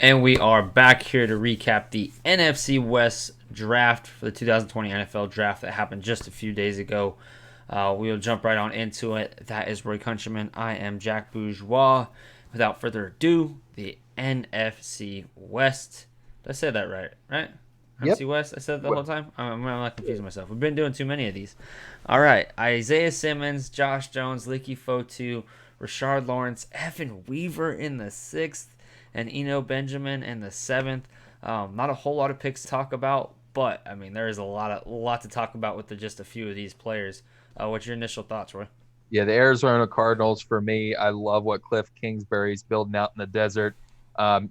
And we are back here to recap the NFC West draft for the 2020 NFL draft that happened just a few days ago. We'll jump right on into it. That is Roy Countryman. I am Jack Bourgeois. Without further ado, the NFC West. Did I say that right? Right? Yep. NFC West? I said it the Well, whole time? I'm not confusing myself. We've been doing too many of these. All right. Isaiah Simmons, Josh Jones, Leki Fotu, Rashard Lawrence, Evan Weaver in the sixth, and Eno Benjamin in the seventh. Not a whole lot of picks to talk about, but I mean there is a lot to talk about with just a few of these players. What's your initial thoughts, Roy? yeah, the Arizona Cardinals for me, I love what Cliff Kingsbury's building out in the desert.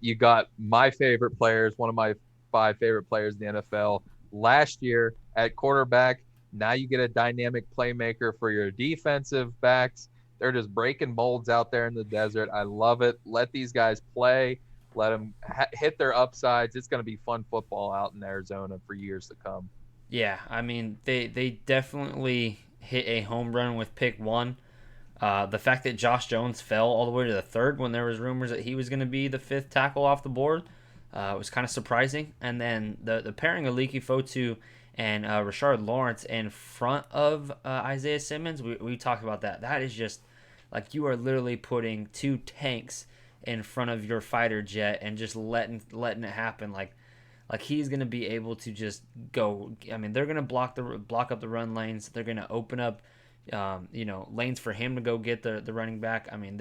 You got my favorite players, one of my five favorite players in the NFL last year at quarterback. Now you get a dynamic playmaker for your defensive backs. They're just breaking molds out there in the desert. I love it. Let these guys play. Let them hit their upsides. It's going to be fun football out in Arizona for years to come. Yeah, I mean they definitely hit a home run with pick one. The fact that Josh Jones fell all the way to the third when there was rumors that he was going to be the fifth tackle off the board was kind of surprising. And then the pairing of Leki Fotu and Rashard Lawrence in front of Isaiah Simmons, we talked about that. That is just like you are literally putting two tanks in front of your fighter jet and just letting it happen. Like he's gonna be able to just go. I mean, they're gonna block up the run lanes. They're gonna open up, lanes for him to go get the running back. I mean,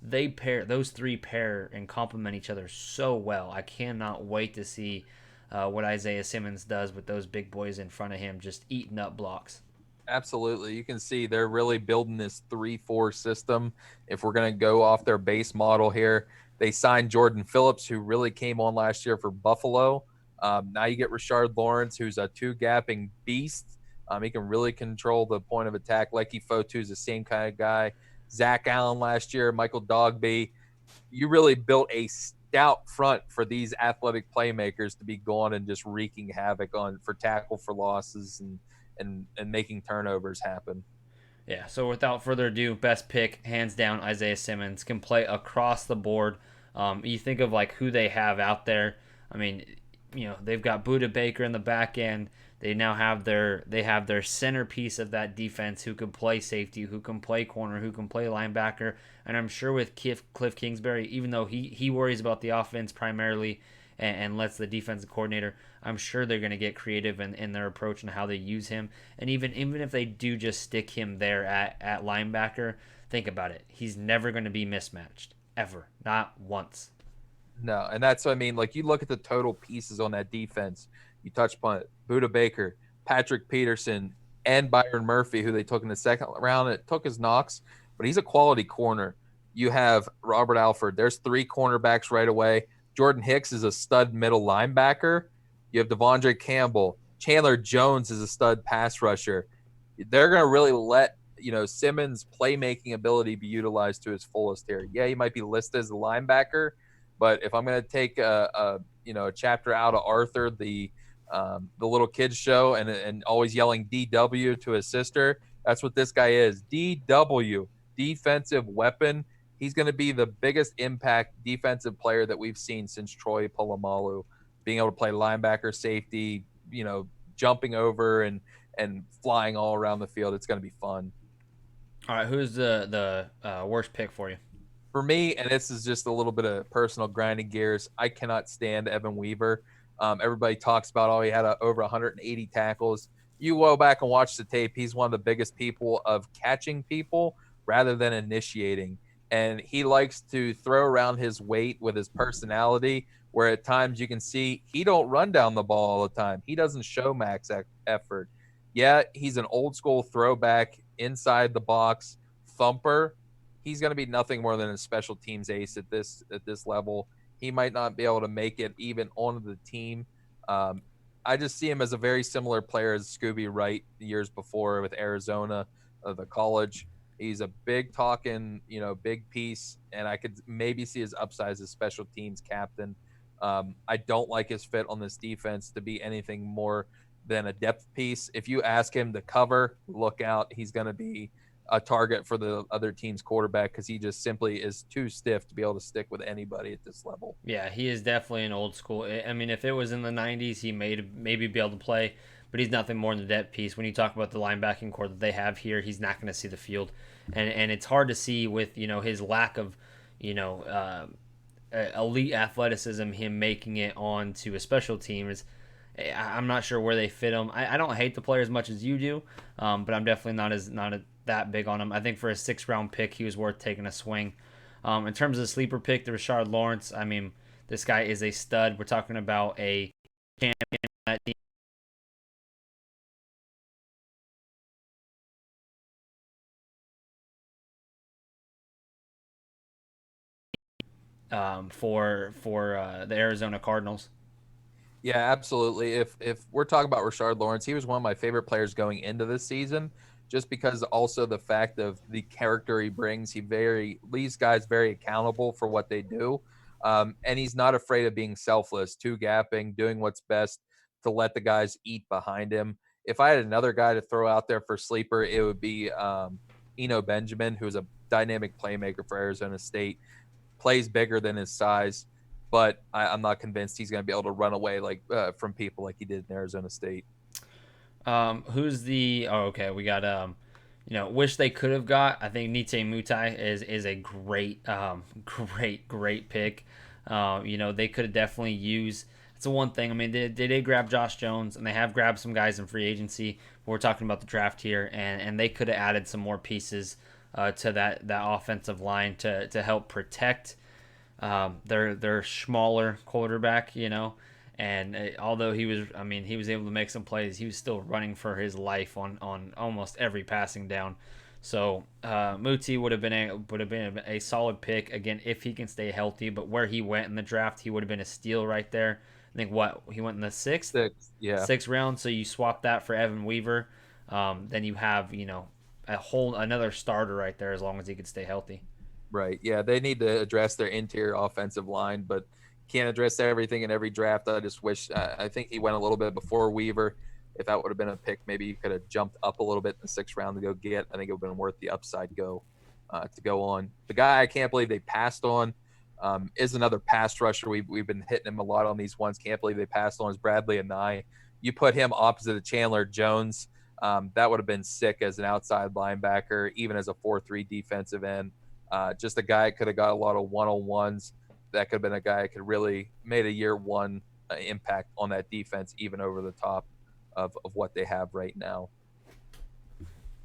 they pair those three pair and complement each other so well. I cannot wait to see what Isaiah Simmons does with those big boys in front of him, just eating up blocks. Absolutely. You can see they're really building this 3-4 system. If we're going to go off their base model here, they signed Jordan Phillips, who really came on last year for Buffalo. Now you get Rashard Lawrence, who's a two gapping beast. He can really control the point of attack. Leki Fotu is the same kind of guy. Zach Allen last year, Michael Dogby. You really built a stout front for these athletic playmakers to be going and just wreaking havoc on for tackle for losses and making turnovers happen. Yeah, so without further ado, best pick, hands down, Isaiah Simmons can play across the board. You think of like who they have out there. I mean, they've got Buda Baker in the back end. They have their centerpiece of that defense who can play safety, who can play corner, who can play linebacker. And I'm sure with Cliff Kingsbury, even though he worries about the offense primarily and lets the defensive coordinator, I'm sure they're going to get creative in their approach and how they use him. And even if they do just stick him there at linebacker, think about it. He's never going to be mismatched ever, not once. No, and that's what I mean. Like you look at the total pieces on that defense. You touched upon it. Buda Baker, Patrick Peterson, and Byron Murphy, who they took in the second round. It took his knocks, but he's a quality corner. You have Robert Alford. There's three cornerbacks right away. Jordan Hicks is a stud middle linebacker. You have Devondre Campbell. Chandler Jones is a stud pass rusher. They're going to really let Simmons' playmaking ability be utilized to his fullest here. Yeah, he might be listed as a linebacker, but if I'm going to take a chapter out of Arthur, the little kids show, and always yelling DW to his sister, that's what this guy is. DW, defensive weapon. He's going to be the biggest impact defensive player that we've seen since Troy Polamalu, being able to play linebacker, safety, jumping over and flying all around the field. It's going to be fun. All right, who's the worst pick for you? For me, and this is just a little bit of personal grinding gears, I cannot stand Evan Weaver. Everybody talks about, oh, he had over 180 tackles. You go back and watch the tape. He's one of the biggest people of catching people rather than initiating. And he likes to throw around his weight with his personality, where at times you can see he don't run down the ball all the time. He doesn't show max effort. Yeah, he's an old school throwback inside the box thumper. He's going to be nothing more than a special teams ace at this level. He might not be able to make it even on the team. Um, I just see him as a very similar player as Scooby Wright the years before with Arizona, the college. He's a big talking, big piece, and I could maybe see his upside as a special teams captain. I don't like his fit on this defense to be anything more than a depth piece. If you ask him to cover, look out. He's going to be a target for the other team's quarterback because he just simply is too stiff to be able to stick with anybody at this level. Yeah, he is definitely an old school. I mean, if it was in the '90s, he may maybe be able to play, but he's nothing more than a depth piece. When you talk about the linebacking core that they have here, he's not going to see the field, and it's hard to see with his lack of elite athleticism, him making it onto a special teams. I'm not sure where they fit him. I don't hate the player as much as you do, but I'm definitely not that big on him. I think for a 6th-round pick, he was worth taking a swing. In terms of the sleeper pick, the Rashard Lawrence, I mean, this guy is a stud. We're talking about a champion for the Arizona Cardinals. Yeah, absolutely. If we're talking about Rashard Lawrence, he was one of my favorite players going into this season, just because also the fact of the character he brings. He leaves guys very accountable for what they do, and he's not afraid of being selfless, two gapping, doing what's best to let the guys eat behind him. If I had another guy to throw out there for sleeper, it would be Eno Benjamin, who's a dynamic playmaker for Arizona State, plays bigger than his size, but I'm not convinced he's going to be able to run away from people like he did in Arizona State. Who's the? Oh, okay. We got wish they could have got. I think Netane Muti is a great, great pick. They could have definitely used. It's the one thing. I mean, they did grab Josh Jones, and they have grabbed some guys in free agency. But we're talking about the draft here, and they could have added some more pieces to that offensive line to help protect their smaller quarterback. And although he was able to make some plays, he was still running for his life on almost every passing down. So Muti would have been a solid pick again if he can stay healthy. But where he went in the draft, he would have been a steal right there. I think he went in the sixth round. So you swap that for Evan Weaver, then you have another starter right there as long as he could stay healthy. Right. Yeah, they need to address their interior offensive line, but can't address everything in every draft. I just wish I think he went a little bit before Weaver. If that would have been a pick, maybe you could have jumped up a little bit in the 6th round to go get. I think it would have been worth the upside to go on. The guy I can't believe they passed on is another pass rusher. We've been hitting him a lot on these ones. Can't believe they passed on is Bradlee Anae. You put him opposite of Chandler Jones. That would have been sick as an outside linebacker, even as a 4-3 defensive end. Just a guy could have got a lot of one-on-ones. That could have been a guy that could really made a year one impact on that defense, even over the top of what they have right now.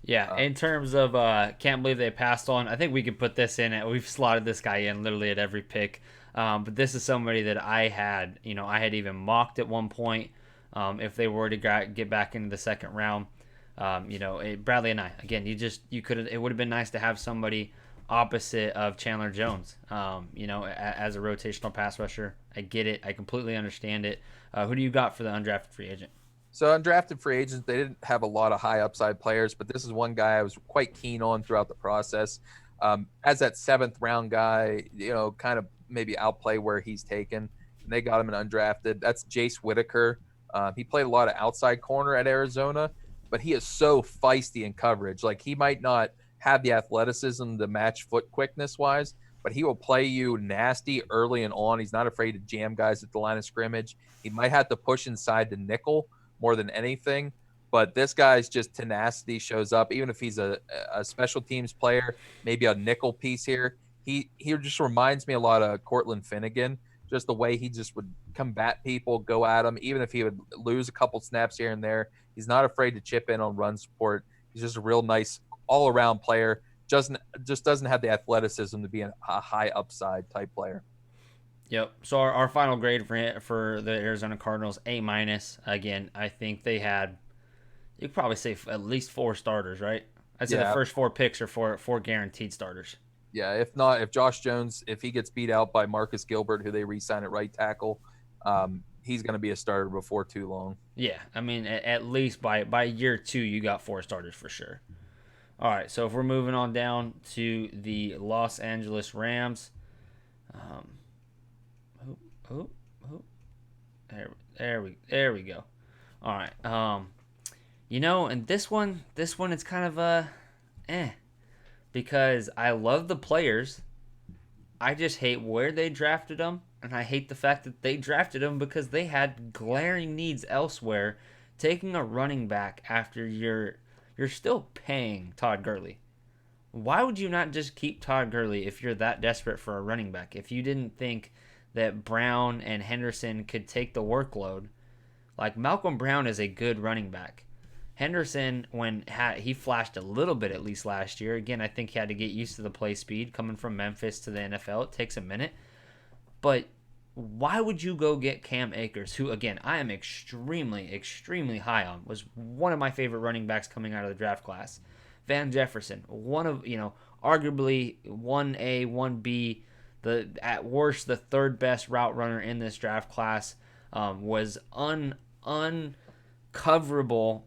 Yeah, in terms of can't believe they passed on. I think we could put this in. We've slotted this guy in literally at every pick. But this is somebody that I had even mocked at one point. If they were to get back into the 2nd round, Bradlee Anae. Again, you could it would have been nice to have somebody opposite of Chandler Jones. As a rotational pass rusher, I get it. I completely understand it. Who do you got for the undrafted free agent? So undrafted free agents, they didn't have a lot of high upside players, but this is one guy I was quite keen on throughout the process. As that 7th-round guy, kind of maybe outplay where he's taken. And they got him an undrafted. That's Jace Whittaker. He played a lot of outside corner at Arizona, but he is so feisty in coverage. Like, he might not have the athleticism to match foot quickness wise, but he will play you nasty early and on. He's not afraid to jam guys at the line of scrimmage. He might have to push inside the nickel more than anything, but this guy's just tenacity shows up. Even if he's a special teams player, maybe a nickel piece here, he just reminds me a lot of Cortland Finnegan. Just the way he just would combat people, go at them, even if he would lose a couple snaps here and there. He's not afraid to chip in on run support. He's just a real nice all-around player. Just doesn't have the athleticism to be a high upside type player. Yep. So our final grade for the Arizona Cardinals, A-. Again, I think they had, you could probably say at least 4 starters, right? I'd say the first 4 picks are four guaranteed starters. Yeah, if Josh Jones, if he gets beat out by Marcus Gilbert, who they re-sign at right tackle, he's going to be a starter before too long. Yeah, I mean, at least by year 2, you got 4 starters for sure. All right, so if we're moving on down to the Los Angeles Rams, there we go. All right, and this one it's kind of because I love the players. I just hate where they drafted them, and I hate the fact that they drafted them because they had glaring needs elsewhere. Taking a running back after you're still paying Todd Gurley. Why would you not just keep Todd Gurley if you're that desperate for a running back? If you didn't think that Brown and Henderson could take the workload, like Malcolm Brown is a good running back. Henderson, he flashed a little bit at least last year. Again, I think he had to get used to the play speed coming from Memphis to the NFL. It takes a minute. But why would you go get Cam Akers, who, again, I am extremely, extremely high on, was one of my favorite running backs coming out of the draft class. Van Jefferson, one of, arguably 1A, 1B, at worst, the third best route runner in this draft class, was uncoverable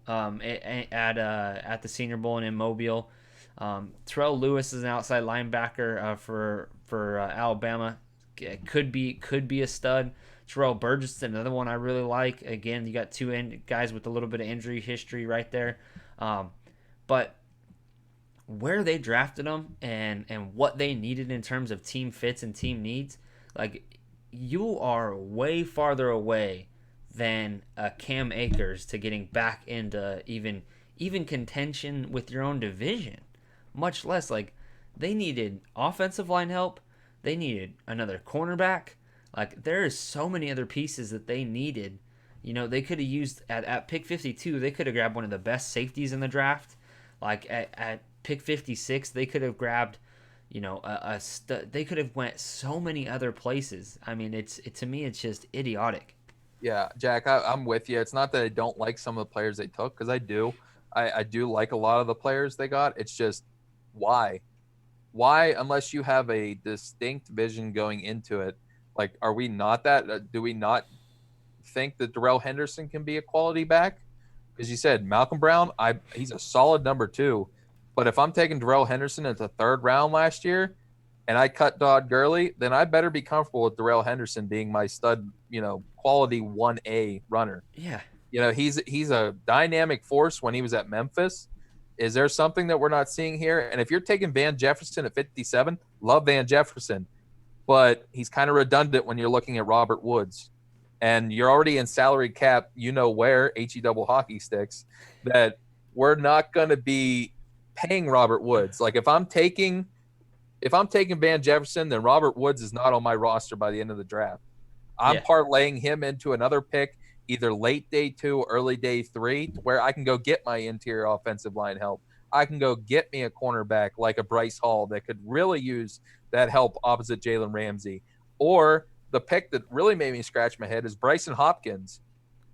at the Senior Bowl and in Mobile. Terrell Lewis is an outside linebacker for Alabama. Could be a stud. Terrell Burgess is another one I really like. Again, you got two guys with a little bit of injury history right there. But where they drafted them and what they needed in terms of team fits and team needs, like, you are way farther away than Cam Akers to getting back into even contention with your own division. Much less, like, they needed offensive line help. They needed another cornerback. Like, there is so many other pieces that they needed. They could have used at pick 52. They could have grabbed one of the best safeties in the draft. Like at pick 56, they could have grabbed, they could have went so many other places. I mean, to me, it's just idiotic. Yeah, Jack, I'm with you. It's not that I don't like some of the players they took, because I do. I do like a lot of the players they got. It's just, why? Why, unless you have a distinct vision going into it, like, are we not that? Do we not think that Darrell Henderson can be a quality back? Because you said Malcolm Brown, he's a solid number 2. But if I'm taking Darrell Henderson at the 3rd round last year and I cut Todd Gurley, then I better be comfortable with Darrell Henderson being my stud, quality 1A runner. Yeah. He's a dynamic force when he was at Memphis. Is there something that we're not seeing here? And if you're taking Van Jefferson at 57, love Van Jefferson, but he's kind of redundant when you're looking at Robert Woods. And you're already in salary cap, where, HE double hockey sticks, that we're not going to be paying Robert Woods. Like, if I'm taking Van Jefferson, then Robert Woods is not on my roster by the end of the draft. I'm parlaying him into another pick, either late day 2, early day 3, where I can go get my interior offensive line help. I can go get me a cornerback like a Bryce Hall that could really use that help opposite Jalen Ramsey. Or the pick that really made me scratch my head is Brycen Hopkins.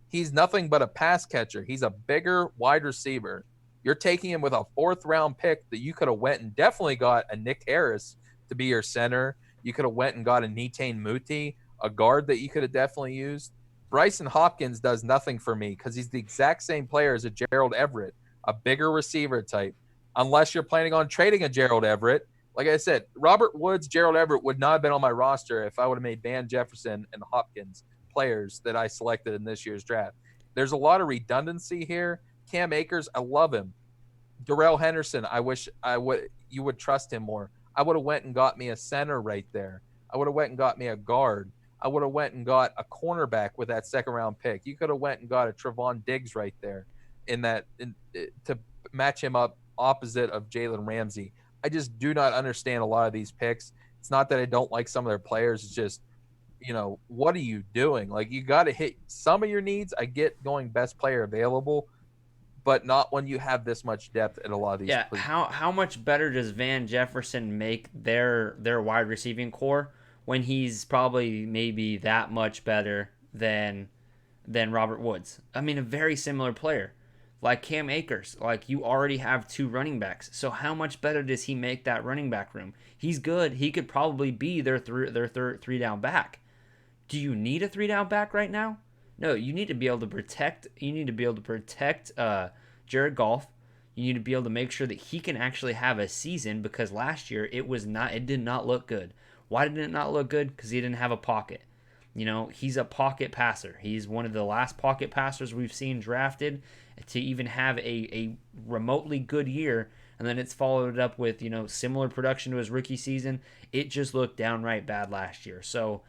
He's nothing but a pass catcher. He's a bigger wide receiver. You're taking him with a 4th round pick that you could have went and definitely got a Nick Harris to be your center. You could have went and got a Netane Muti, a guard that you could have definitely used. Brycen Hopkins does nothing for me because he's the exact same player as a Gerald Everett, a bigger receiver type. Unless you're planning on trading a Gerald Everett. Like I said, Robert Woods, Gerald Everett would not have been on my roster if I would have made Van Jefferson and Hopkins players that I selected in this year's draft. There's a lot of redundancy here. Cam Akers, I love him. Darrell Henderson, I wish you would trust him more. I would have went and got me a center right there. I would have went and got me a guard. I would have went and got a cornerback with that 2nd round pick. You could have went and got a Trevon Diggs right there to match him up opposite of Jalen Ramsey. I just do not understand a lot of these picks. It's not that I don't like some of their players. It's just, what are you doing? Like, you got to hit some of your needs. I get going best player available, but not when you have this much depth at a lot of these. Yeah, how much better does Van Jefferson make their wide receiving core when he's probably maybe that much better than Robert Woods? I mean, a very similar player. Like Cam Akers, like, you already have 2 running backs. So how much better does he make that running back room? He's good. He could probably be their third 3-down back. Do you need a 3-down back right now? No, you need to be able to protect. You need to be able to protect Jared Goff. You need to be able to make sure that he can actually have a season, because last year it did not look good. Why did it not look good? Because he didn't have a pocket. He's a pocket passer. He's one of the last pocket passers we've seen drafted to even have a remotely good year. and then it's followed up with, similar production to his rookie season. It just looked downright bad last year. So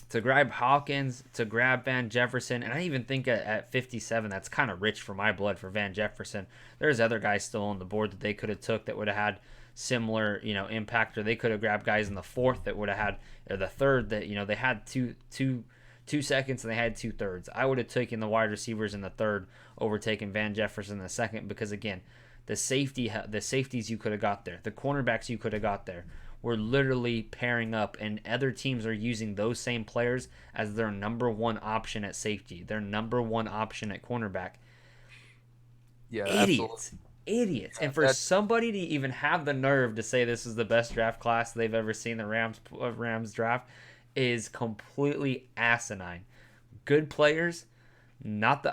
to grab Hopkins, to grab Van Jefferson, and I even think at 57, that's kind of rich for my blood for Van Jefferson. There's other guys still on the board that they could have took that would have had similar, impact, or they could have grabbed guys in the fourth that would have had, or the third that, they had two seconds and they had 2/3. I would have taken the wide receivers in the third over taking Van Jefferson in the second because, again, the safeties you could have got there, the cornerbacks you could have got there, were literally pairing up, and other teams are using those same players as their number one option at safety, their number one option at cornerback. Yeah, idiots. absolutely. Idiots. Yeah, And for somebody to even have the nerve to say this is the best draft class they've ever seen, the Rams draft, is completely asinine. Good players, not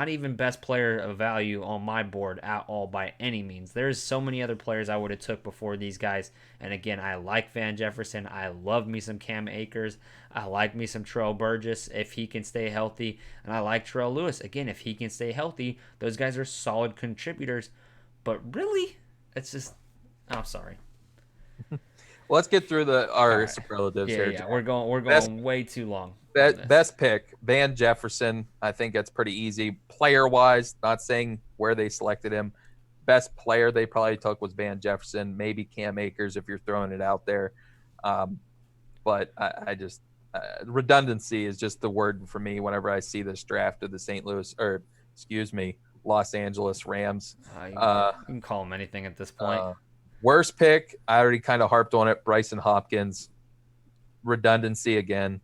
even best player of value on my board at all by any means. There's so many other players I would have took before these guys. And again, I like Van Jefferson. I love me some Cam Akers. I like me some Terrell Burgess if he can stay healthy. And I like Terrell Lewis. Again, if he can stay healthy, those guys are solid contributors. But really, it's just, I'm sorry. Well, let's get through our right. superlatives Yeah, here. yeah, we're going way too long. Best pick, Van Jefferson. I think that's pretty easy. Player-wise, not saying where they selected him. Best player they probably took was Van Jefferson, maybe Cam Akers if you're throwing it out there. But I just redundancy is just the word for me whenever I see this draft of the Los Angeles Rams. You can call him anything at this point. Worst pick, I already kind of harped on it, Brycen Hopkins. Redundancy again.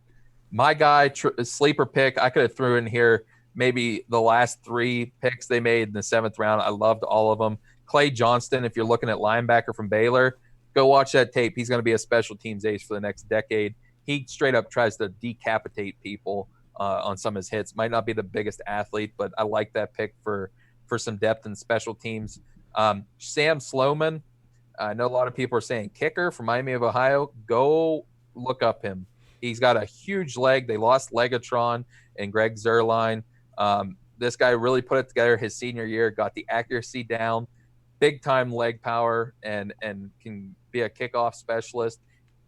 My guy, sleeper pick, I could have threw in here maybe the last 3 picks they made in the 7th round. I loved all of them. Clay Johnston, if you're looking at linebacker from Baylor, go watch that tape. He's going to be a special teams ace for the next decade. He straight up tries to decapitate people on some of his hits. Might not be the biggest athlete, but I like that pick for some depth in special teams. Sam Sloman, I know a lot of people are saying kicker from Miami of Ohio. Go look up him. He's got a huge leg. They lost Legatron and Greg Zuerlein. This guy really put it together his senior year, got the accuracy down, big-time leg power, and can be a kickoff specialist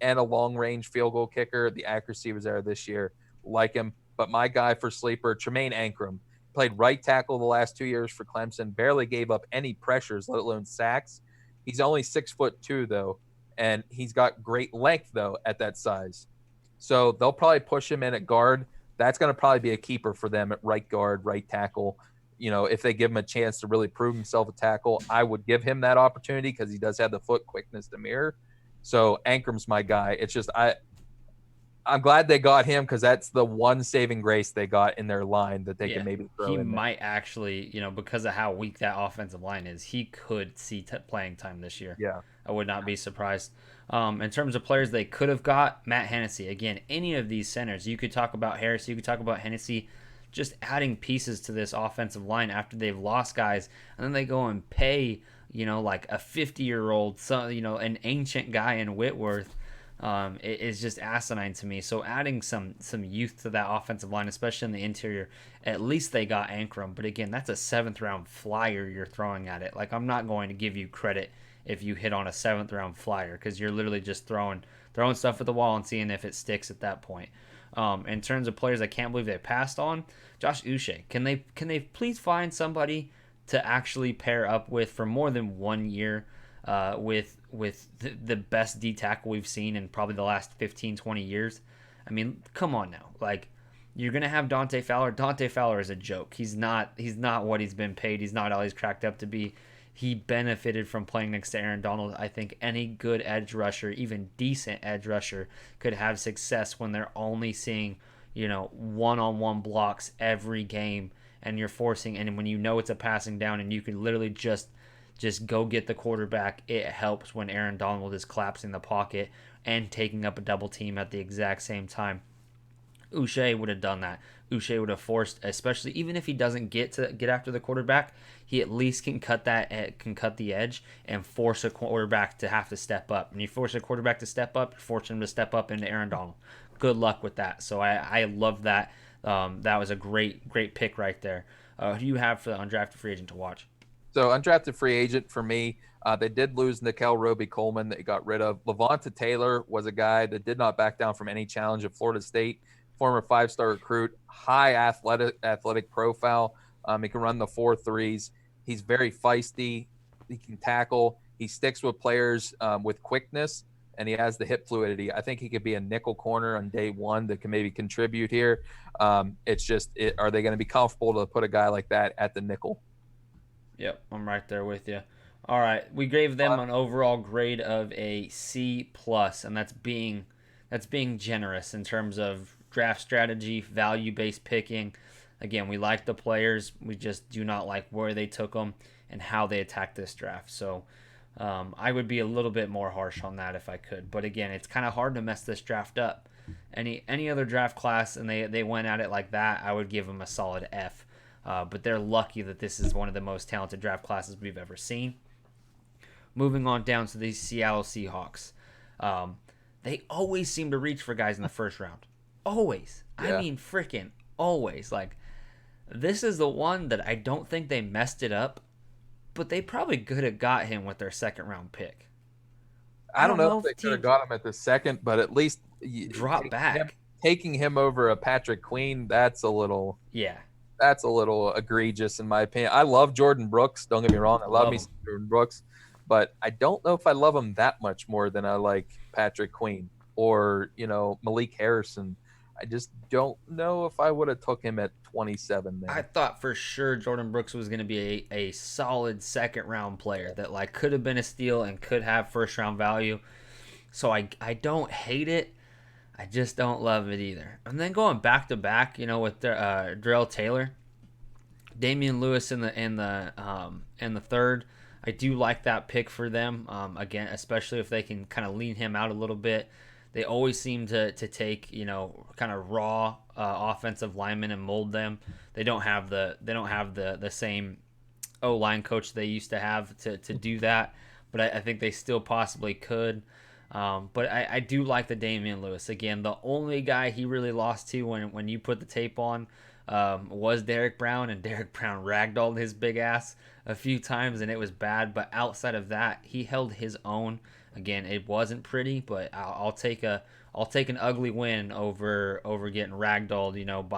and a long-range field goal kicker. The accuracy was there this year. Like him. But my guy for sleeper, Tremaine Ankrum, played right tackle the last 2 years for Clemson, barely gave up any pressures, let alone sacks. He's only 6'2", though, and he's got great length, though, at that size. So they'll probably push him in at guard. That's going to probably be a keeper for them at right guard, right tackle. If they give him a chance to really prove himself a tackle, I would give him that opportunity because he does have the foot quickness to mirror. So Ankrum's my guy. It's just I'm glad they got him because that's the one saving grace they got in their line that they can maybe throw in. He might actually, because of how weak that offensive line is, he could see playing time this year. Yeah. I would not be surprised. In terms of players they could have got, Matt Hennessy. Again, any of these centers, you could talk about Harris, you could talk about Hennessy, just adding pieces to this offensive line after they've lost guys, and then they go and pay, like a 50-year-old, an ancient guy in Whitworth. It is just asinine to me. So adding some youth to that offensive line, especially in the interior, at least they got Ankrum. But again, that's a 7th round flyer you're throwing at it. Like, I'm not going to give you credit if you hit on a 7th round flyer because you're literally just throwing stuff at the wall and seeing if it sticks at that point. In terms of players I can't believe they passed on, Josh Uche. Can they please find somebody to actually pair up with for more than 1 year? With the best D tackle we've seen in probably the last 15, 20 years. I mean, come on now. Like, you're going to have Dante Fowler. Dante Fowler is a joke. He's not what he's been paid. He's not all he's cracked up to be. He benefited from playing next to Aaron Donald. I think any good edge rusher, even decent edge rusher, could have success when they're only seeing, one-on-one blocks every game, and you're forcing, and when it's a passing down and you can literally just go get the quarterback. It helps when Aaron Donald is collapsing the pocket and taking up a double team at the exact same time. Uche would have done that. Uche would have forced, especially even if he doesn't get after the quarterback, he at least can cut the edge and force a quarterback to have to step up. When you force a quarterback to step up, you're forcing him to step up into Aaron Donald. Good luck with that. So I love that. That was a great pick right there. Who do you have for the undrafted free agent to watch? So undrafted free agent for me. They did lose Nickel Roby-Coleman that got rid of. Levante Taylor was a guy that did not back down from any challenge at Florida State. Former 5-star recruit, high athletic profile. He can run the 4.3s. He's very feisty. He can tackle. He sticks with players with quickness, and he has the hip fluidity. I think he could be a nickel corner on day one that can maybe contribute here. It's just, are they going to be comfortable to put a guy like that at the nickel? Yep, I'm right there with you. All right, we gave them an overall grade of a C plus, and that's being generous in terms of draft strategy, value based picking. Again, we like the players, we just do not like where they took them and how they attacked this draft. So I would be a little bit more harsh on that if I could. But again, it's kind of hard to mess this draft up. Any other draft class and they went at it like that, I would give them a solid F. But they're lucky that this is one of the most talented draft classes we've ever seen. Moving on down to the Seattle Seahawks. They always seem to reach for guys in the first round. Always. Yeah. I mean, freaking always. Like, this is the one that I don't think they messed it up, but they probably could have got him with their second round pick. I don't know if they could have got him at the second, but at least drop back. Taking him over a Patrick Queen, that's a little egregious in my opinion. I love Jordan Brooks. Don't get me wrong. I love me some Jordan Brooks, but I don't know if I love him that much more than I like Patrick Queen or, Malik Harrison. I just don't know if I would have took him at 27 there. I thought for sure Jordan Brooks was going to be a solid second round player that could have been a steal and could have first round value. So I don't hate it. I just don't love it either. And then going back to back, with Terrell Taylor, Damian Lewis in the third. I do like that pick for them. Again, especially if they can kind of lean him out a little bit. They always seem to take kind of raw offensive linemen and mold them. They don't have the same O-line coach they used to have to do that, but I think they still possibly could. But I do like the Damian Lewis. Again, the only guy he really lost to when you put the tape on was Derek Brown, and Derek Brown ragdolled his big ass a few times, and it was bad. But outside of that, he held his own. Again, it wasn't pretty, but I'll take an ugly win over getting ragdolled,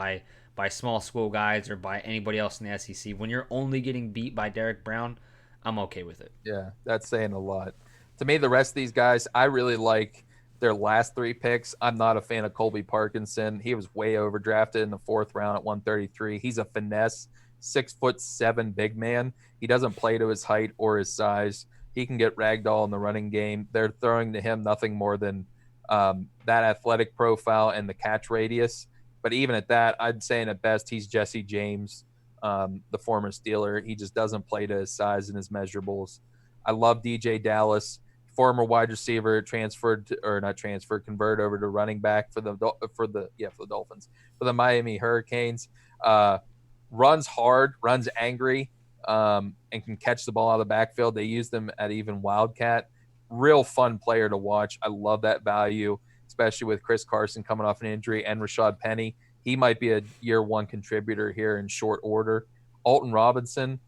by small school guys or by anybody else in the SEC. When you're only getting beat by Derek Brown, I'm okay with it. Yeah, that's saying a lot. To me, the rest of these guys, I really like their last three picks. I'm not a fan of Colby Parkinson. He was way overdrafted in the fourth round at 133. He's a finesse, 6'7" big man. He doesn't play to his height or his size. He can get ragdoll in the running game. They're throwing to him nothing more than that athletic profile and the catch radius. But even at that, I'd say at best he's Jesse James, the former Steeler. He just doesn't play to his size and his measurables. I love DJ Dallas, former wide receiver, converted over to running back for the Dolphins, for the Miami Hurricanes. Runs hard, runs angry, and can catch the ball out of the backfield. They use them at even Wildcat. Real fun player to watch. I love that value, especially with Chris Carson coming off an injury and Rashad Penny. He might be a year one contributor here in short order. Alton Robinson,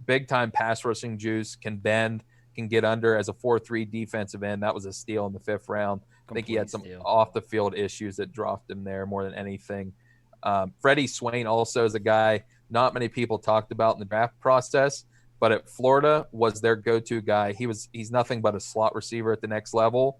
big-time pass rushing juice, can bend, can get under as a 4-3 defensive end. That was a steal in the fifth round. I think he had some off-the-field issues that dropped him there more than anything. Freddie Swain also is a guy not many people talked about in the draft process, but at Florida was their go-to guy. He's nothing but a slot receiver at the next level,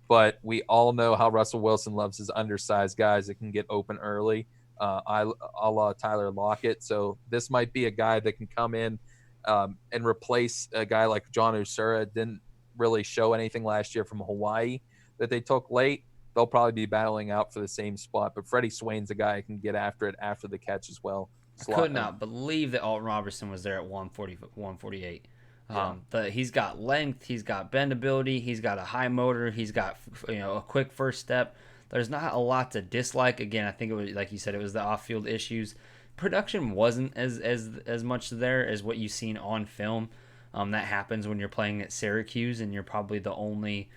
but we all know how Russell Wilson loves his undersized guys that can get open early, a la Tyler Lockett. So this might be a guy that can come in and replace a guy like John Usura. Didn't really show anything last year from Hawaii that they took late. They'll probably be battling out for the same spot, but Freddie Swain's a guy who can get after it after the catch as well. I could not believe that Alton Robertson was there at 148. Yeah. He's got length, he's got bendability, he's got a high motor, he's got a quick first step. There's not a lot to dislike. Again, I think it was, like you said, it was the off-field issues. Production wasn't as much there as what you've seen on film. That happens when you're playing at Syracuse and you're probably the only,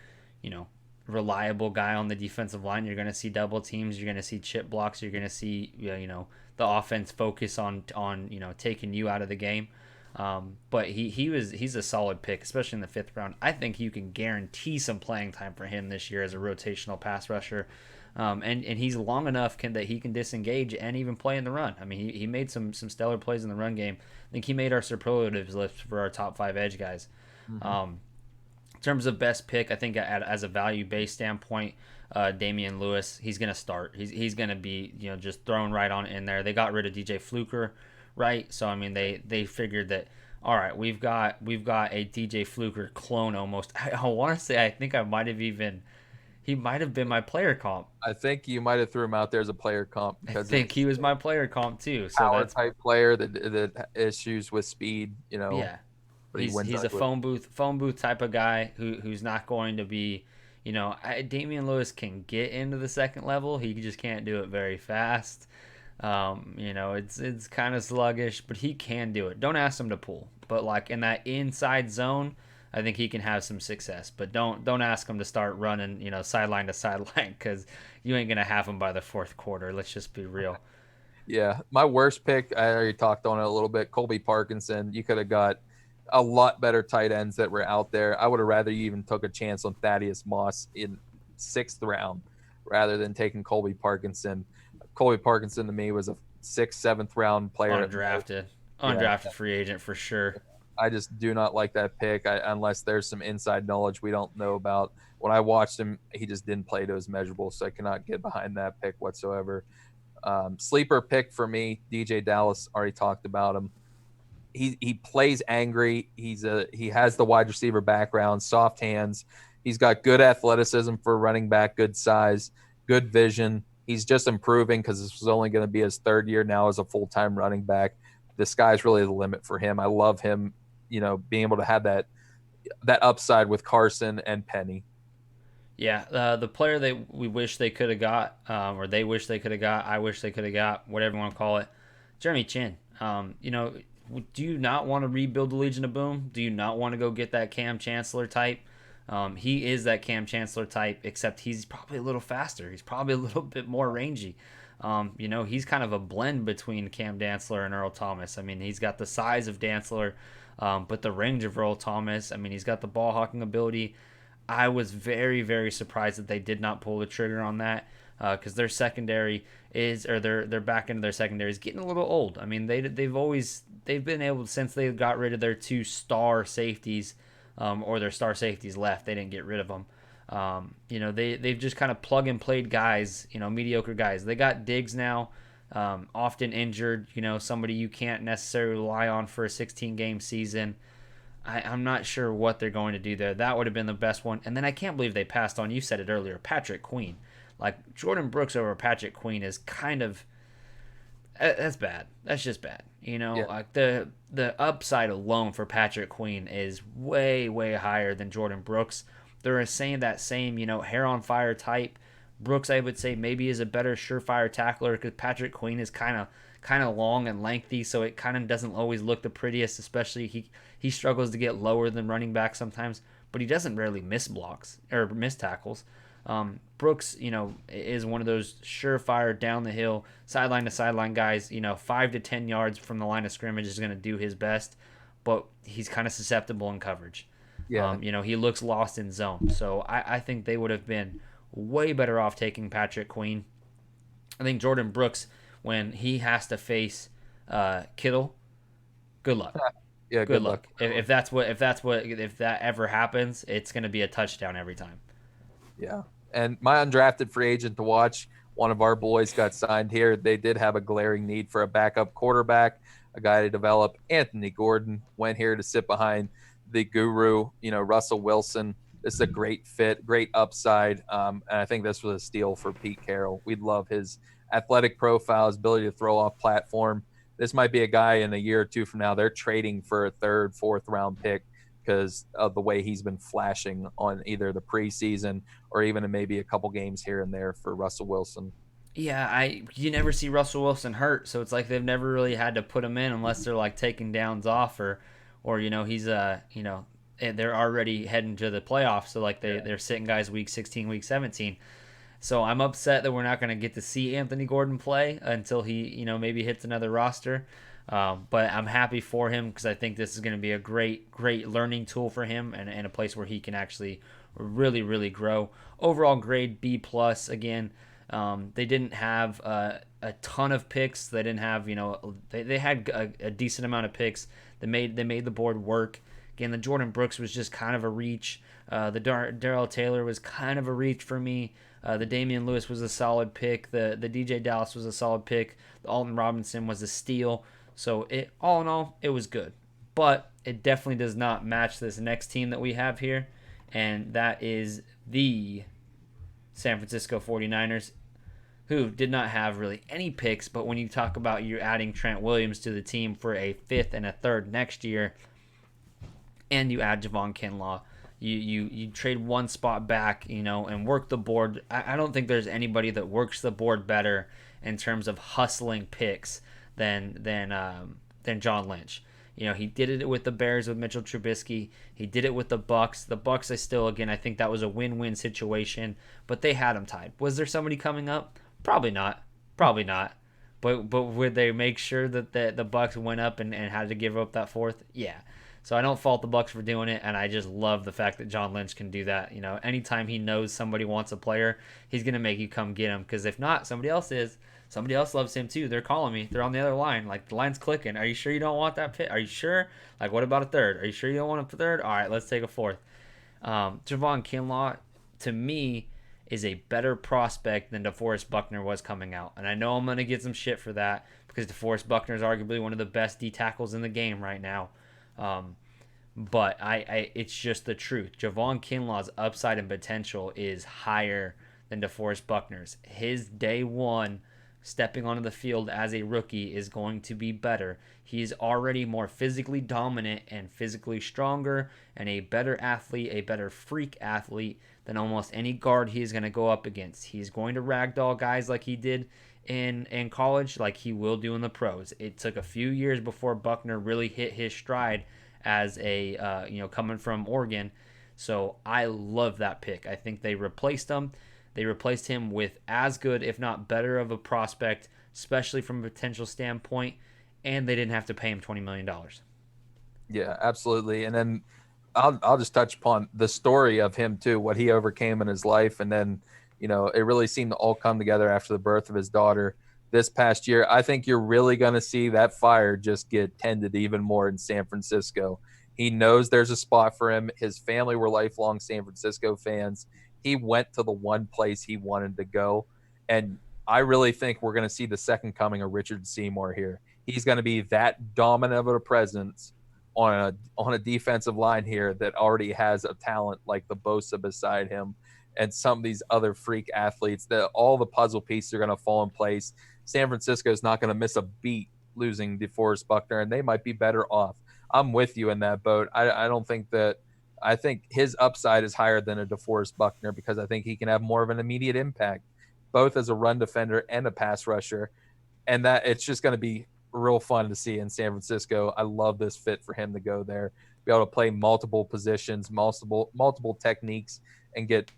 reliable guy on the defensive line. You're going to see double teams. You're going to see chip blocks. You're going to see the offense focus on taking you out of the game. But he's a solid pick, especially in the 5th round. I think you can guarantee some playing time for him this year as a rotational pass rusher. And he's long enough that he can disengage and even play in the run. I mean, he made some stellar plays in the run game. I think he made our superlatives list for our top 5 edge guys. Mm-hmm. In terms of best pick, I think as a value-based standpoint, Damian Lewis, he's going to start. He's going to be just thrown right on in there. They got rid of DJ Fluker, right? So I mean, they figured that, all right, we've got a DJ Fluker clone almost. I want to say I think he might have been my player comp. I think you might have threw him out there as a player comp because I think he was my player comp too. So power type player that issues with speed, Yeah. He's a phone booth type of guy who's not going to be, Damian Lewis can get into the second level. He just can't do it very fast. It's kind of sluggish, but he can do it. Don't ask him to pull, but like in that inside zone, I think he can have some success. But don't ask him to start running, sideline to sideline, because you ain't gonna have him by the 4th quarter. Let's just be real. Yeah, my worst pick, I already talked on it a little bit. Colby Parkinson. You could have got a lot better tight ends that were out there. I would have rather you even took a chance on Thaddeus Moss in 6th round rather than taking Colby Parkinson. Colby Parkinson to me was a 6th, 7th round player. Undrafted free agent for sure. I just do not like that pick unless there's some inside knowledge we don't know about. When I watched him, he just didn't play to his measurables, so I cannot get behind that pick whatsoever. Sleeper pick for me, DJ Dallas, already talked about him. He plays angry. He has the wide receiver background, soft hands. He's got good athleticism for running back, good size, good vision. He's just improving because this was only going to be his 3rd year now as a full-time running back. The sky's really the limit for him. I love him, being able to have that upside with Carson and Penny. Yeah, the player we wish they could have got, or they wish they could have got, I wish they could have got, whatever you want to call it, Jeremy Chin. Do you not want to rebuild the Legion of Boom? Do you not want to go get that Cam Chancellor type? He is that Cam Chancellor type, except he's probably a little faster. He's probably a little bit more rangy. He's kind of a blend between Cam Dantzler and Earl Thomas. I mean, he's got the size of Dantzler, but the range of Earl Thomas. I mean, he's got the ball hawking ability. I was very, very surprised that they did not pull the trigger on that, because their secondary their back end of their secondary is getting a little old. I mean, they've been able, since they got rid of their 2 star safeties, or their star safeties left, they didn't get rid of them. They've just kind of plug and played guys, mediocre guys. They got Diggs now, often injured, somebody you can't necessarily rely on for a 16-game season. I'm not sure what they're going to do there. That would have been the best one. And then I can't believe they passed on, you said it earlier, Patrick Queen. Like, Jordan Brooks over Patrick Queen is kind of, that's bad. That's just bad. Yeah. Like the upside alone for Patrick Queen is way, way higher than Jordan Brooks. They're saying that same, hair on fire type. Brooks, I would say, maybe is a better surefire tackler, because Patrick Queen is kind of long and lengthy, so it kind of doesn't always look the prettiest. Especially he struggles to get lower than running back sometimes, but he doesn't rarely miss blocks or miss tackles. Brooks, is one of those surefire down the hill, sideline to sideline guys. 5 to 10 yards from the line of scrimmage is going to do his best, but he's kind of susceptible in coverage. Yeah. He looks lost in zone. So I think they would have been way better off taking Patrick Queen. I think Jordan Brooks, when he has to face Kittle, good luck. Yeah, good luck. If that ever happens, it's going to be a touchdown every time. Yeah. And my undrafted free agent to watch, one of our boys got signed here. They did have a glaring need for a backup quarterback, a guy to develop. Anthony Gordon went here to sit behind the guru, Russell Wilson. This is a great fit, great upside. And I think this was a steal for Pete Carroll. We'd love his athletic profile, his ability to throw off platform. This might be a guy in a year or two from now, they're trading for a 3rd, 4th round pick because of the way he's been flashing on either the preseason or even in maybe a couple games here and there for Russell Wilson. Yeah, you never see Russell Wilson hurt, so it's like they've never really had to put him in unless they're like taking downs off or he's they're already heading to the playoffs, so like they're sitting guys week 16, week 17. So I'm upset that we're not going to get to see Anthony Gordon play until he maybe hits another roster. But I'm happy for him because I think this is going to be a great learning tool for him and a place where he can actually really grow. Overall grade B plus. Again, they didn't have a ton of picks. They didn't have they had a decent amount of picks. They made the board work. Again, the Jordan Brooks was just kind of a reach. The Darrell Taylor was kind of a reach for me. The Damian Lewis was a solid pick. The DJ Dallas was a solid pick. The Alton Robinson was a steal. So all in all, it was good. But it definitely does not match this next team that we have here, and that is the San Francisco 49ers, who did not have really any picks. But when you talk about you adding Trent Williams to the team for a 5th and a 3rd next year, and you add Javon Kinlaw, you trade one spot back, and work the board. I don't think there's anybody that works the board better in terms of hustling picks than John Lynch. He did it with the Bears with Mitchell Trubisky. He did it with the Bucks. The Bucks, I think that was a win-win situation, but they had them tied. Was there somebody coming up? Probably not. But would they make sure that the Bucks went up and had to give up that 4th? Yeah. So I don't fault the Bucks for doing it, and I just love the fact that John Lynch can do that. Anytime he knows somebody wants a player, he's gonna make you come get him. Because if not, somebody else is. Somebody else loves him too. They're calling me. They're on the other line. Like, the line's clicking. Are you sure you don't want that pick? Are you sure? Like, what about a 3rd? Are you sure you don't want a 3rd? All right, let's take a 4th. Javon Kinlaw, to me, is a better prospect than DeForest Buckner was coming out. And I know I'm going to get some shit for that because DeForest Buckner is arguably one of the best D tackles in the game right now. But it's just the truth. Javon Kinlaw's upside and potential is higher than DeForest Buckner's. His day one stepping onto the field as a rookie is going to be better. He's already more physically dominant and physically stronger and a better athlete, a better freak athlete than almost any guard he's going to go up against. He's going to ragdoll guys like he did in college, like he will do in the pros. It took a few years before Buckner really hit his stride as a coming from Oregon. So I love that pick. I think they replaced him. They replaced him with as good, if not better, of a prospect, especially from a potential standpoint, and they didn't have to pay him $20 million. Yeah, absolutely. And then I'll just touch upon the story of him too, what he overcame in his life, and then it really seemed to all come together after the birth of his daughter this past year. I think you're really going to see that fire just get tended even more in San Francisco. He knows there's a spot for him. His family were lifelong San Francisco fans. He went to the one place he wanted to go. And I really think we're going to see the second coming of Richard Seymour here. He's going to be that dominant of a presence on a defensive line here that already has a talent like the Bosa beside him and some of these other freak athletes, that all the puzzle pieces are going to fall in place. San Francisco is not going to miss a beat losing DeForest Buckner, and they might be better off. I'm with you in that boat. I think his upside is higher than a DeForest Buckner because I think he can have more of an immediate impact, both as a run defender and a pass rusher. And that it's just going to be real fun to see in San Francisco. I love this fit for him to go there, be able to play multiple positions, multiple techniques, and get,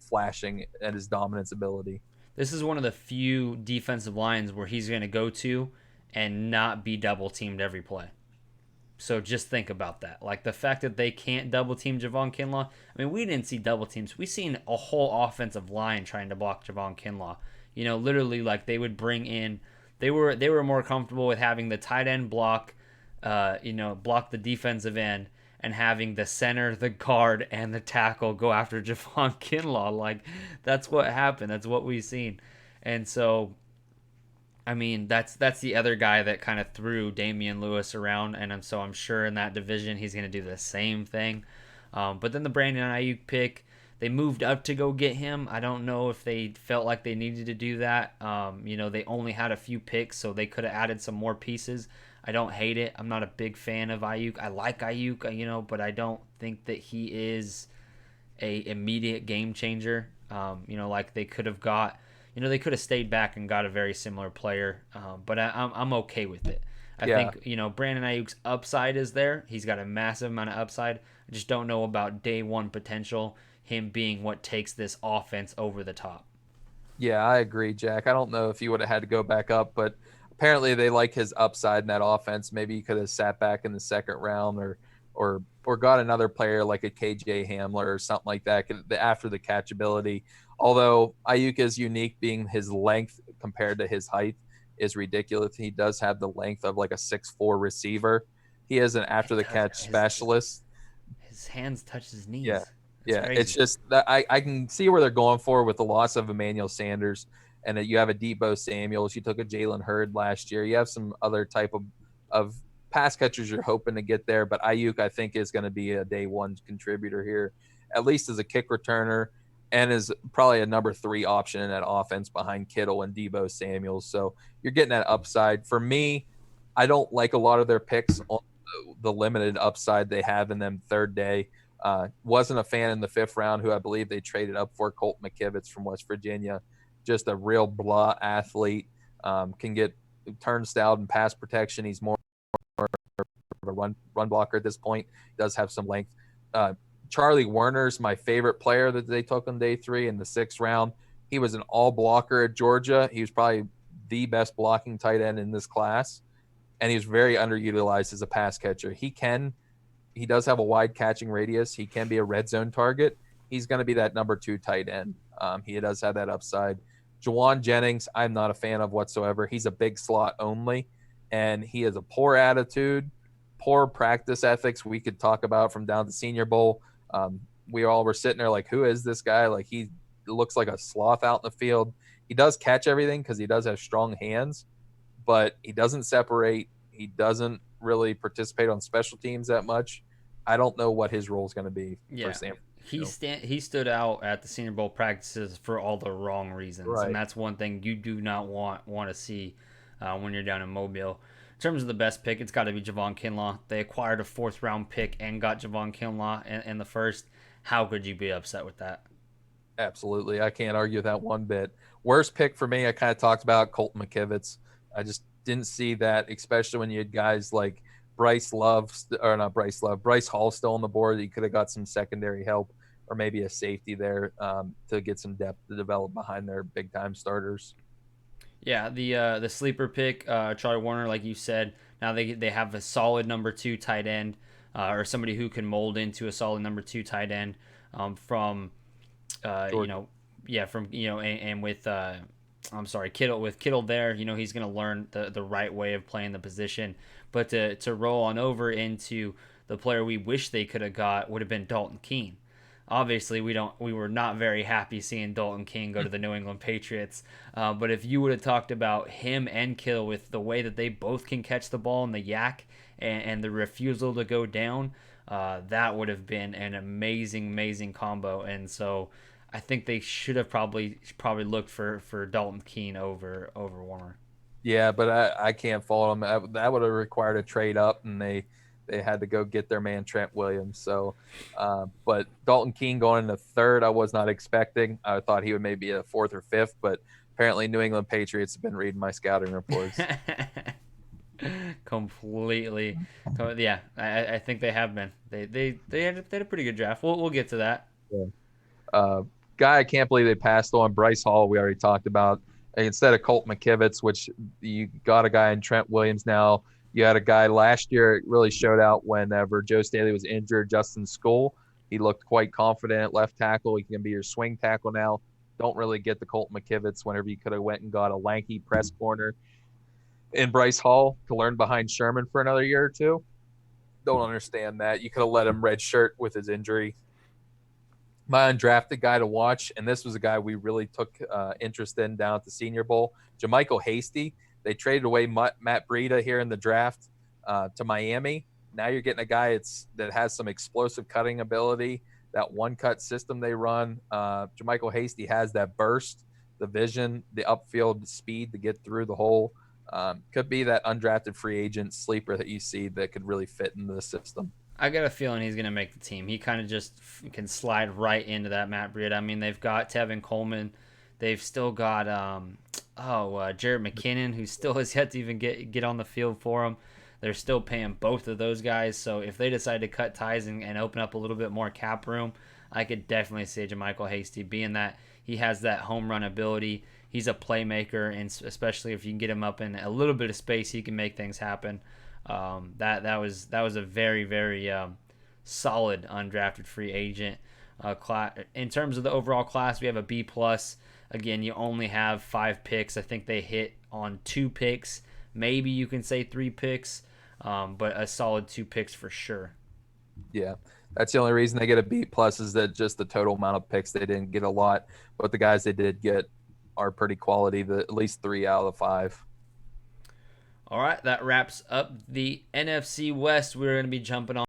flashing at his dominance ability. This is one of the few defensive lines where he's going to go to and not be double teamed every play. So just think about that. Like, the fact that they can't double team Javon Kinlaw. I mean, we didn't see double teams. We seen a whole offensive line trying to block Javon Kinlaw. Literally, like, they would bring in. They were more comfortable with having the tight end block the defensive end, and having the center, the guard, and the tackle go after Javon Kinlaw. Like, that's what happened. That's what we've seen. And so, I mean, that's the other guy that kind of threw Damian Lewis around, and so I'm sure in that division he's going to do the same thing. But then the Brandon Ayuk pick, they moved up to go get him. I don't know if they felt like they needed to do that. They only had a few picks, so they could have added some more pieces. I don't hate it. I'm not a big fan of Ayuk. I like Ayuk, but I don't think that he is a immediate game changer. Like they could have got. They could have stayed back and got a very similar player, but I'm okay with it. I think, Brandon Ayuk's upside is there. He's got a massive amount of upside. I just don't know about day one potential, him being what takes this offense over the top. Yeah, I agree, Jack. I don't know if you would have had to go back up, but apparently they like his upside in that offense. Maybe he could have sat back in the second round or got another player like a KJ Hamler or something like that after the catchability. Although Ayuk is unique, being his length compared to his height is ridiculous. He does have the length of like a 6'4" receiver. He is an after the catch specialist. His hands touch his Yeah. knees. That's Yeah. crazy. It's just that I can see where they're going for with the loss of Emmanuel Sanders and that you have a Debo Samuels. You took a Jalen Hurd last year. You have some other type of pass catchers you're hoping to get there. But Ayuk, I think, is going to be a day one contributor here, at least as a kick returner and is probably a number 3 option in that offense behind Kittle and Debo Samuels. So you're getting that upside. For me, I don't like a lot of their picks on the limited upside they have in them third day. Wasn't a fan in the 5th round, who I believe they traded up for, Colt McKivitz from West Virginia. Just a real blah athlete. Can get turnstile and pass protection. He's more of a run blocker at this point. Does have some length. Charlie Werner's my favorite player that they took on day 3 in the 6th round. He was an all blocker at Georgia. He was probably the best blocking tight end in this class, and he was very underutilized as a pass catcher. He does have a wide catching radius. He can be a red zone target. He's going to be that number 2 tight end. He does have that upside. Jawan Jennings, I'm not a fan of whatsoever. He's a big slot only, and he has a poor attitude, poor practice ethics we could talk about from down to Senior Bowl. We all were sitting there like, who is this guy? Like, he looks like a sloth out in the field. He does catch everything because he does have strong hands, but he doesn't separate. He doesn't really participate on special teams that much. I don't know what his role is going to be for San Francisco. He stood out at the Senior Bowl practices for all the wrong reasons, Right. and that's one thing you do not want to see when you're down in Mobile. In terms of the best pick, it's got to be Javon Kinlaw. They acquired a 4th round pick and got Javon Kinlaw in the 1st. How could you be upset with that? Absolutely. I can't argue that one bit. Worst pick for me, I kind of talked about Colt McKivitz. I just didn't see that, especially when you had guys like Bryce Hall still on the board. You could have got some secondary help or maybe a safety there to get some depth to develop behind their big time starters. Yeah, the sleeper pick, Charlie Warner, like you said. Now they have a solid number 2 tight end, or somebody who can mold into a solid number 2 tight end from and with Kittle. With Kittle there, he's going to learn the right way of playing the position. But to roll on over into the player we wish they could have got would have been Dalton Keene. Obviously, we were not very happy seeing Dalton Keene go to the New England Patriots. But if you would have talked about him and Kittle with the way that they both can catch the ball in the yak and the refusal to go down, that would have been an amazing combo. And so I think they should have probably looked for Dalton Keene over Warner. Yeah, but I can't fault them. That would have required a trade up, and they had to go get their man Trent Williams. So, but Dalton Keene going in the 3rd, I was not expecting. I thought he would maybe a 4th or 5th, but apparently New England Patriots have been reading my scouting reports. Completely. So, yeah, I think they have been. They had a pretty good draft. We'll get to that. Yeah. Guy I can't believe they passed on, Bryce Hall, we already talked about. Instead of Colt McKivitz, which you got a guy in Trent Williams now. You had a guy last year, it really showed out whenever Joe Staley was injured, Justin School. He looked quite confident at left tackle. He can be your swing tackle now. Don't really get the Colt McKivitz whenever you could have went and got a lanky press corner in Bryce Hall to learn behind Sherman for another year or 2. Don't understand that. You could have let him redshirt with his injury. My undrafted guy to watch, and this was a guy we really took interest in down at the Senior Bowl, JaMycal Hasty. They traded away Matt Breida here in the draft to Miami. Now you're getting a guy that has some explosive cutting ability. That one-cut system they run, JaMycal Hasty has that burst, the vision, the upfield speed to get through the hole. Could be that undrafted free agent sleeper that you see that could really fit into the system. I got a feeling he's going to make the team. He kind of just can slide right into that Matt Breida. I mean, they've got Tevin Coleman. They've still got Jared McKinnon, who still has yet to even get on the field for them. They're still paying both of those guys. So if they decide to cut ties and open up a little bit more cap room, I could definitely see JaMycal Hasty being that. He has that home run ability. he's a playmaker, and especially if you can get him up in a little bit of space, he can make things happen. That was a very, very solid undrafted free agent class. In terms of the overall class, we have a B plus. Again, you only have 5 picks. I think they hit on 2 picks. Maybe you can say 3 picks, but a solid 2 picks for sure. Yeah, that's the only reason they get a B plus is that just the total amount of picks. They didn't get a lot, but the guys they did get are pretty quality. At least 3 out of the 5. All right, that wraps up the NFC West. We're going to be jumping on